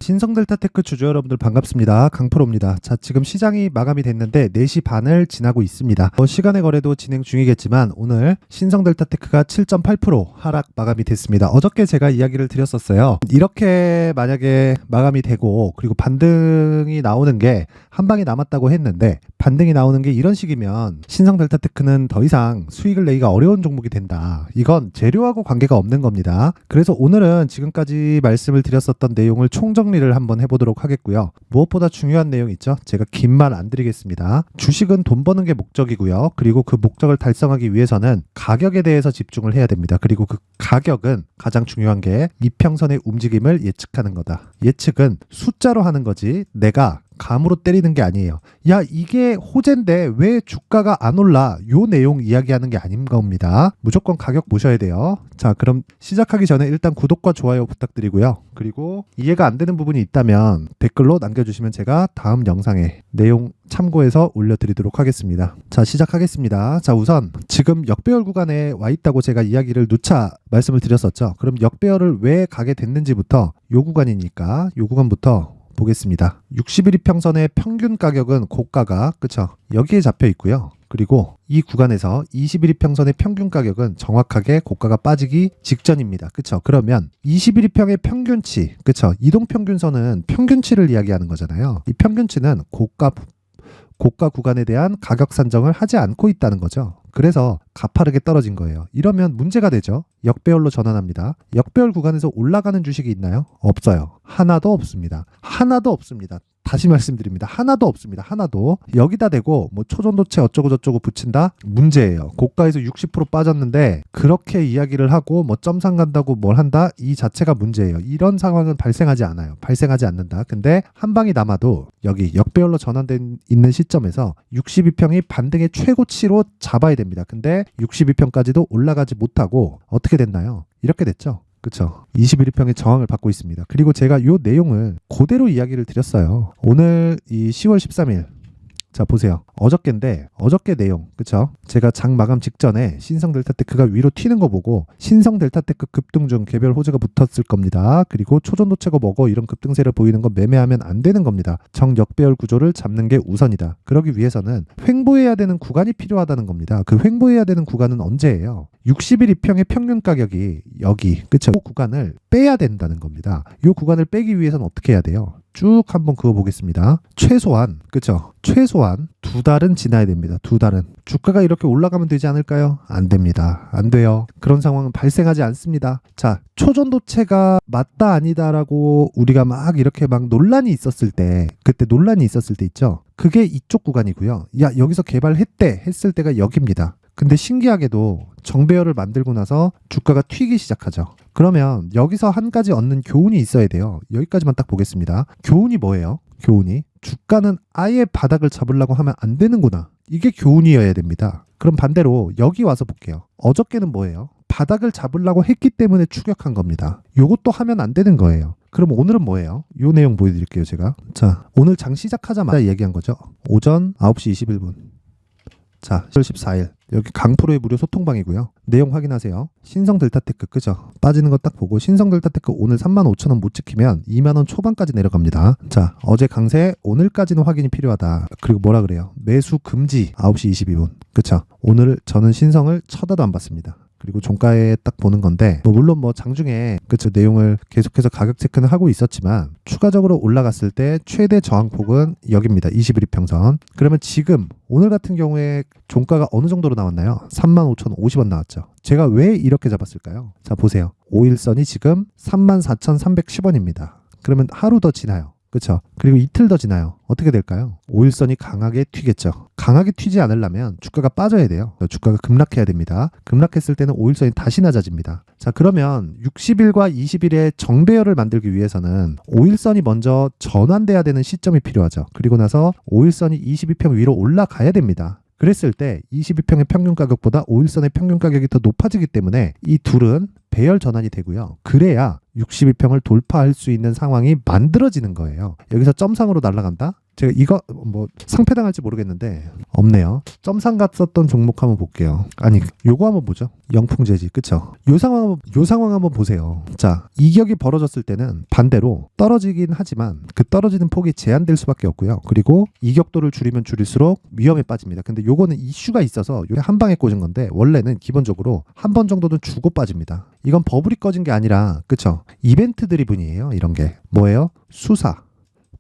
신성델타테크 주주 여러분들 반갑습니다. 강프로입니다. 자, 지금 시장이 마감이 됐는데 4시 반을 지나고 있습니다. 시간의 거래도 진행 중이겠지만 오늘 신성델타테크가 7.8% 하락 마감이 됐습니다. 어저께 제가 이야기를 드렸었어요. 이렇게 만약에 마감이 되고 그리고 반등이 나오는 게 한 방이 남았다고 했는데 반등이 나오는 게 이런 식이면 신성델타테크는 더 이상 수익을 내기가 어려운 종목이 된다. 이건 재료하고 관계가 없는 겁니다. 그래서 오늘은 지금까지 말씀을 드렸었던 내용을 총정리를 한번 해보도록 하겠고요. 무엇보다 중요한 내용 있죠? 제가 긴 말 안 드리겠습니다. 주식은 돈 버는 게 목적이고요. 그리고 그 목적을 달성하기 위해서는 가격에 대해서 집중을 해야 됩니다. 그리고 그 가격은 가장 중요한 게 이평선의 움직임을 예측하는 거다. 예측은 숫자로 하는 거지 내가 감으로 때리는 게 아니에요. 야, 이게 호재인데 왜 주가가 안 올라? 요 내용 이야기하는 게 아닌 겁니다. 무조건 가격 보셔야 돼요. 자, 그럼 시작하기 전에 일단 구독과 좋아요 부탁드리고요. 그리고 이해가 안 되는 부분이 있다면 댓글로 남겨주시면 제가 다음 영상에 내용 참고해서 올려드리도록 하겠습니다. 자, 시작하겠습니다. 자, 우선 지금 역배열 구간에 와 있다고 제가 이야기를 누차 말씀을 드렸었죠. 그럼 역배열을 왜 가게 됐는지부터 요 구간이니까 요 구간부터 보겠습니다. 60일 이평선의 평균 가격은 고가가 그쵸? 여기에 잡혀 있고요. 그리고 이 구간에서 20일 이평선의 평균 가격은 정확하게 고가가 빠지기 직전입니다. 그쵸? 그러면 20일 이평의 평균치, 그쵸? 이동평균선은 평균치를 이야기하는 거잖아요. 이 평균치는 고가 구간에 대한 가격 산정을 하지 않고 있다는 거죠. 그래서 가파르게 떨어진 거예요. 이러면 문제가 되죠. 역배열로 전환합니다. 역배열 구간에서 올라가는 주식이 있나요? 없어요. 하나도 없습니다. 하나도 없습니다. 다시 말씀드립니다. 하나도 없습니다. 하나도. 여기다 대고 뭐 초전도체 어쩌고 저쩌고 붙인다? 문제예요. 고가에서 60% 빠졌는데 그렇게 이야기를 하고 뭐 점상 간다고 뭘 한다? 이 자체가 문제예요. 이런 상황은 발생하지 않아요. 발생하지 않는다. 근데 한 방이 남아도 여기 역배열로 전환된 있는 시점에서 62평이 반등의 최고치로 잡아야 됩니다. 근데 62평까지도 올라가지 못하고 어떻게 됐나요? 이렇게 됐죠. 그쵸. 21평의 저항을 받고 있습니다. 그리고 제가 이 내용을 그대로 이야기를 드렸어요. 오늘 이 10월 13일 자, 보세요. 어저께인데 어저께 내용 그쵸? 제가 장 마감 직전에 신성델타테크가 위로 튀는 거 보고 신성델타테크 급등 중 개별 호재가 붙었을 겁니다. 그리고 초전도체고 뭐고 이런 급등세를 보이는 거 매매하면 안 되는 겁니다. 정역배열 구조를 잡는 게 우선이다. 그러기 위해서는 횡보해야 되는 구간이 필요하다는 겁니다. 그 횡보해야 되는 구간은 언제예요? 60일 이평의 평균 가격이 여기 그쵸? 이 구간을 빼야 된다는 겁니다. 이 구간을 빼기 위해서는 어떻게 해야 돼요? 쭉 한번 그어 보겠습니다. 최소한 그쵸? 최소한 2달은 지나야 됩니다. 2달은. 주가가 이렇게 올라가면 되지 않을까요? 안 됩니다. 안 돼요. 그런 상황은 발생하지 않습니다. 자, 초전도체가 맞다 아니다라고 우리가 막 이렇게 막 논란이 있었을 때 그때 논란이 있었을 때 있죠? 그게 이쪽 구간이고요. 야, 여기서 개발했대 했을 때가 여기입니다. 근데 신기하게도 정배열을 만들고 나서 주가가 튀기 시작하죠. 그러면 여기서 한 가지 얻는 교훈이 있어야 돼요. 여기까지만 딱 보겠습니다. 교훈이 뭐예요? 교훈이 주가는 아예 바닥을 잡으려고 하면 안 되는구나. 이게 교훈이어야 됩니다. 그럼 반대로 여기 와서 볼게요. 어저께는 뭐예요? 바닥을 잡으려고 했기 때문에 추격한 겁니다. 요것도 하면 안 되는 거예요. 그럼 오늘은 뭐예요? 요 내용 보여드릴게요. 제가. 자, 오늘 장 시작하자마자 얘기한 거죠. 오전 9시 21분. 자, 10월 14일 여기 강프로의 무료 소통방이고요. 내용 확인하세요. 신성델타테크 그죠? 빠지는 거 딱 보고 신성델타테크 오늘 35,000원 못 지키면 2만원 초반까지 내려갑니다. 자, 어제 강세 오늘까지는 확인이 필요하다. 그리고 뭐라 그래요? 매수 금지 9시 22분 그쵸? 오늘 저는 신성을 쳐다도 안 봤습니다. 그리고 종가에 딱 보는 건데 물론 장중에 그쵸 내용을 계속해서 가격 체크는 하고 있었지만 추가적으로 올라갔을 때 최대 저항폭은 여기입니다. 21일 평선. 그러면 지금 오늘 같은 경우에 종가가 어느 정도로 나왔나요? 35,050원 나왔죠. 제가 왜 이렇게 잡았을까요? 자, 보세요. 5일선이 지금 34,310원입니다. 그러면 하루 더 지나요. 그렇죠? 그리고 이틀 더 지나요. 어떻게 될까요? 5일선이 강하게 튀겠죠. 강하게 튀지 않으려면 주가가 빠져야 돼요. 주가가 급락해야 됩니다. 급락했을 때는 5일선이 다시 낮아집니다. 자, 그러면 60일과 20일의 정배열을 만들기 위해서는 5일선이 먼저 전환돼야 되는 시점이 필요하죠. 그리고 나서 5일선이 22평 위로 올라가야 됩니다. 그랬을 때 22평의 평균 가격보다 5일선의 평균 가격이 더 높아지기 때문에 이 둘은 배열 전환이 되고요. 그래야 62평을 돌파할 수 있는 상황이 만들어지는 거예요. 여기서 점상으로 날아간다? 제가 이거 뭐 상패당할지 모르겠는데 없네요. 점상 갔었던 종목 한번 볼게요. 아니 요거 한번 보죠. 영풍재지, 그쵸? 요 상황 한번 보세요. 자, 이격이 벌어졌을 때는 반대로 떨어지긴 하지만 그 떨어지는 폭이 제한될 수밖에 없고요. 그리고 이격도를 줄이면 줄일수록 위험에 빠집니다. 근데 요거는 이슈가 있어서 요게 한 방에 꽂은 건데 원래는 기본적으로 한 번 정도는 주고 빠집니다. 이건 버블이 꺼진 게 아니라, 그쵸? 이벤트 드리븐이에요. 이런 게 뭐예요? 수사,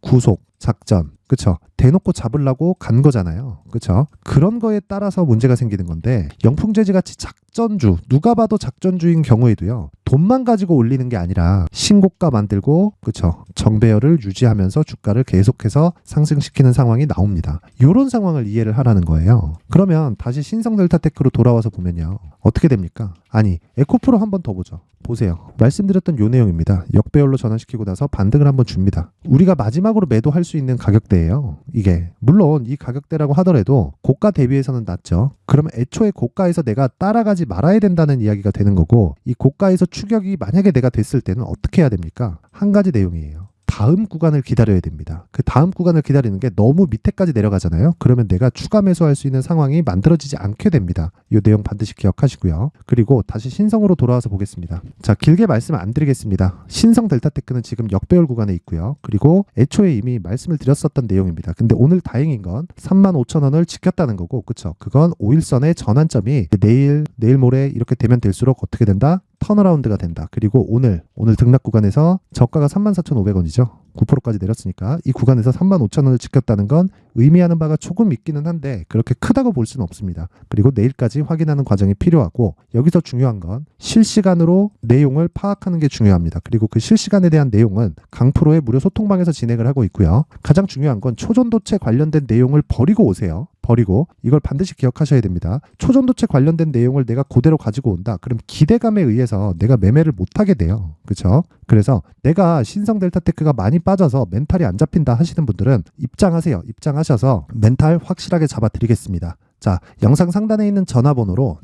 구속, 작전, 그쵸? 대놓고 잡으려고 간 거잖아요. 그쵸? 그런 거에 따라서 문제가 생기는 건데, 영풍재지 같이 작전주, 누가 봐도 작전주인 경우에도요, 돈만 가지고 올리는 게 아니라 신고가 만들고, 그쵸? 정배열을 유지하면서 주가를 계속해서 상승시키는 상황이 나옵니다. 이런 상황을 이해를 하라는 거예요. 그러면 다시 신성델타테크로 돌아와서 보면요, 어떻게 됩니까? 아니, 에코프로 한 번 더 보죠. 보세요. 말씀드렸던 요 내용입니다. 역배열로 전환시키고 나서 반등을 한번 줍니다. 우리가 마지막으로 매도할 수 있는 가격대예요. 이게 물론 이 가격대라고 하더라도 고가 대비해서는 낮죠. 그러면 애초에 고가에서 내가 따라가지 말아야 된다는 이야기가 되는 거고, 이 고가에서 추격이 만약에 내가 됐을 때는 어떻게 해야 됩니까? 한 가지 내용이에요. 다음 구간을 기다려야 됩니다. 그 다음 구간을 기다리는 게 너무 밑에까지 내려가잖아요. 그러면 내가 추가 매수할 수 있는 상황이 만들어지지 않게 됩니다. 이 내용 반드시 기억하시고요. 그리고 다시 신성으로 돌아와서 보겠습니다. 자, 길게 말씀 안 드리겠습니다. 신성 델타테크는 지금 역배열 구간에 있고요. 그리고 애초에 이미 말씀을 드렸었던 내용입니다. 근데 오늘 다행인 건 35,000원을 지켰다는 거고, 그쵸? 그건 5일선의 전환점이 내일 모레 이렇게 되면 될수록 어떻게 된다? 턴어라운드가 된다. 그리고 오늘 등락 구간에서 저가가 34,500원이죠. 9%까지 내렸으니까 이 구간에서 35,000원을 지켰다는 건 의미하는 바가 조금 있기는 한데 그렇게 크다고 볼 수는 없습니다. 그리고 내일까지 확인하는 과정이 필요하고, 여기서 중요한 건 실시간으로 내용을 파악하는 게 중요합니다. 그리고 그 실시간에 대한 내용은 강프로의 무료 소통방에서 진행을 하고 있고요. 가장 중요한 건 초전도체 관련된 내용을 버리고 오세요. 버리고 이걸 반드시 기억하셔야 됩니다. 초전도체 관련된 내용을 내가 그대로 가지고 온다. 그럼 기대감에 의해서 내가 매매를 못하게 돼요. 그렇죠? 그래서 내가 신성 델타테크가 많이 빠져서 멘탈이 안 잡힌다 하시는 분들은 입장하세요. 입장하셔서 멘탈 확실하게 잡아드리겠습니다. 자, 영상 상단에 있는 전화번호로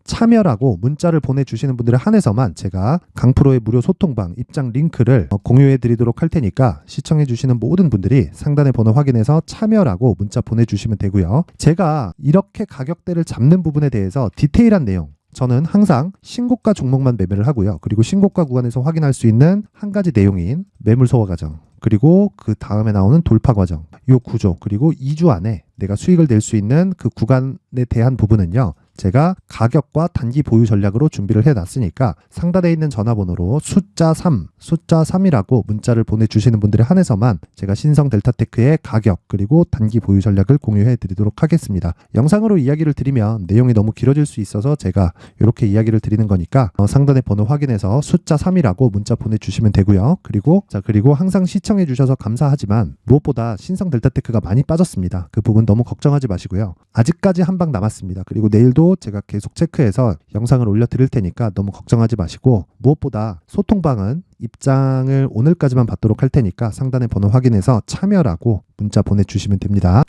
참여라고 문자를 보내주시는 분들에 한해서만 제가 강프로의 무료 소통방 입장 링크를 공유해 드리도록 할 테니까 시청해 주시는 모든 분들이 상단의 번호 확인해서 참여라고 문자 보내주시면 되고요. 제가 이렇게 가격대를 잡는 부분에 대해서 디테일한 내용, 저는 항상 신고가 종목만 매매를 하고요. 그리고 신고가 구간에서 확인할 수 있는 한 가지 내용인 매물 소화 과정, 그리고 그 다음에 나오는 돌파 과정, 이 구조, 그리고 2주 안에 내가 수익을 낼 수 있는 그 구간에 대한 부분은요, 제가 가격과 단기 보유 전략으로 준비를 해놨으니까 상단에 있는 전화번호로 숫자 3이라고 문자를 보내주시는 분들에 한해서만 제가 신성 델타테크의 가격 그리고 단기 보유 전략을 공유해 드리도록 하겠습니다. 영상으로 이야기를 드리면 내용이 너무 길어질 수 있어서 제가 이렇게 이야기를 드리는 거니까 상단의 번호 확인해서 숫자 3이라고 문자 보내주시면 되고요. 그리고 항상 시청해 주셔서 감사하지만 무엇보다 신성 델타테크가 많이 빠졌습니다. 그 부분 너무 걱정하지 마시고요. 아직까지 한 방 남았습니다. 그리고 내일도 제가 계속 체크해서 영상을 올려드릴 테니까 너무 걱정하지 마시고, 무엇보다 소통방은 입장을 오늘까지만 받도록 할 테니까 상단의 번호 확인해서 참여라고 문자 보내주시면 됩니다.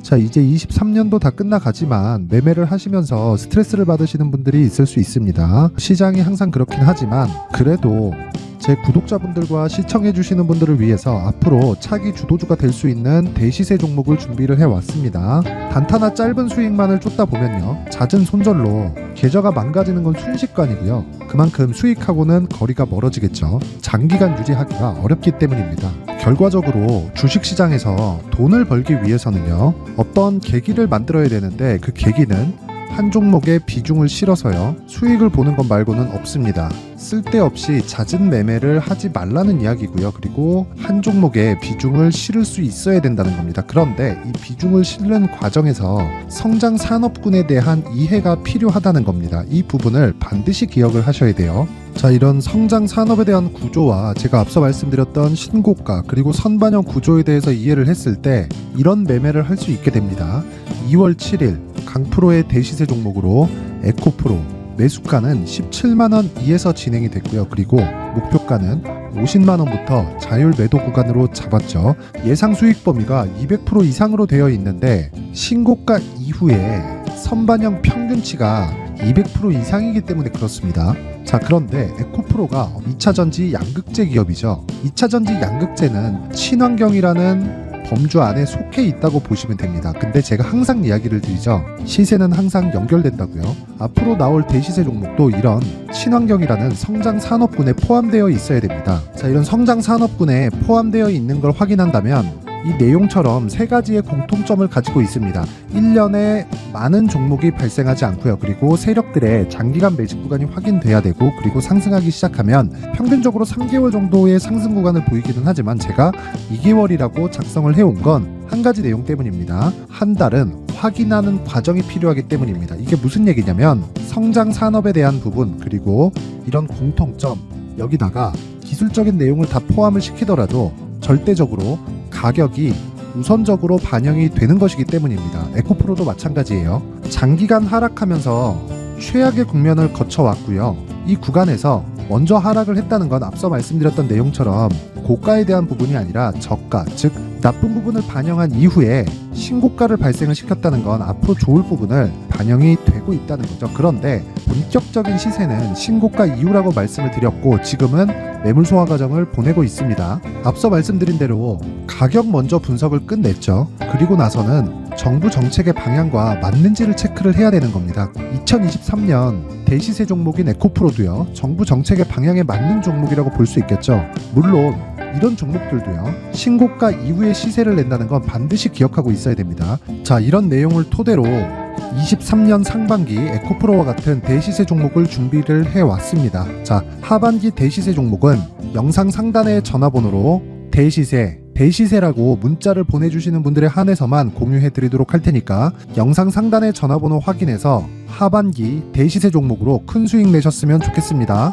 자, 이제 23년도 다 끝나가지만 매매를 하시면서 스트레스를 받으시는 분들이 있을 수 있습니다. 시장이 항상 그렇긴 하지만 그래도 제 구독자분들과 시청해주시는 분들을 위해서 앞으로 차기 주도주가 될 수 있는 대시세 종목을 준비를 해왔습니다. 단타나 짧은 수익만을 쫓다 보면요, 잦은 손절로 계좌가 망가지는 건 순식간이고요. 그만큼 수익하고는 거리가 멀어지겠죠. 장기간 유지하기가 어렵기 때문입니다. 결과적으로 주식시장에서 돈을 벌기 위해서는요, 어떤 계기를 만들어야 되는데 그 계기는 한 종목에 비중을 실어서요, 수익을 보는 것 말고는 없습니다. 쓸데없이 잦은 매매를 하지 말라는 이야기고요. 그리고 한 종목에 비중을 실을 수 있어야 된다는 겁니다. 그런데 이 비중을 실는 과정에서 성장 산업군에 대한 이해가 필요하다는 겁니다. 이 부분을 반드시 기억을 하셔야 돼요. 자, 이런 성장 산업에 대한 구조와 제가 앞서 말씀드렸던 신고가 그리고 선반영 구조에 대해서 이해를 했을 때 이런 매매를 할 수 있게 됩니다. 2월 7일 강프로의 대시세 종목으로 에코프로 매수가는 17만원 이에서 진행이 됐고요. 그리고 목표가는 50만원부터 자율 매도 구간으로 잡았죠. 예상 수익 범위가 200% 이상으로 되어 있는데 신고가 이후에 선반영 평균치가 200% 이상이기 때문에 그렇습니다. 자, 그런데 에코프로가 2차전지 양극재 기업이죠. 2차전지 양극재는 친환경이라는 범주 안에 속해 있다고 보시면 됩니다. 근데 제가 항상 이야기를 드리죠. 시세는 항상 연결된다고요. 앞으로 나올 대시세 종목도 이런 친환경이라는 성장 산업군에 포함되어 있어야 됩니다. 자, 이런 성장 산업군에 포함되어 있는 걸 확인한다면 이 내용처럼 세 가지의 공통점을 가지고 있습니다. 1년에 많은 종목이 발생하지 않고요. 그리고 세력들의 장기간 매집 구간이 확인돼야 되고, 그리고 상승하기 시작하면 평균적으로 3개월 정도의 상승 구간을 보이기는 하지만 제가 2개월이라고 작성을 해온 건 한 가지 내용 때문입니다. 한 달은 확인하는 과정이 필요하기 때문입니다. 이게 무슨 얘기냐면 성장 산업에 대한 부분, 그리고 이런 공통점, 여기다가 기술적인 내용을 다 포함을 시키더라도 절대적으로 가격이 우선적으로 반영이 되는 것이기 때문입니다. 에코프로도 마찬가지예요. 장기간 하락하면서 최악의 국면을 거쳐왔고요. 이 구간에서 먼저 하락을 했다는 건 앞서 말씀드렸던 내용처럼 고가에 대한 부분이 아니라 저가, 즉 나쁜 부분을 반영한 이후에 신고가를 발생을 시켰다는 건 앞으로 좋을 부분을 반영이 되고 있다는 거죠. 그런데 본격적인 시세는 신고가 이후라고 말씀을 드렸고, 지금은 매물 소화 과정을 보내고 있습니다. 앞서 말씀드린 대로 가격 먼저 분석을 끝냈죠. 그리고 나서는 정부 정책의 방향과 맞는지를 체크를 해야 되는 겁니다. 2023년 대시세 종목인 에코프로도요, 정부 정책의 방향에 맞는 종목이라고 볼 수 있겠죠. 물론 이런 종목들도요, 신고가 이후에 시세를 낸다는 건 반드시 기억하고 있어야 됩니다. 자, 이런 내용을 토대로 23년 상반기 에코프로와 같은 대시세 종목을 준비를 해왔습니다. 자, 하반기 대시세 종목은 영상 상단의 전화번호로 대시세라고 문자를 보내주시는 분들에 한해서만 공유해드리도록 할 테니까 영상 상단의 전화번호 확인해서 하반기 대시세 종목으로 큰 수익 내셨으면 좋겠습니다.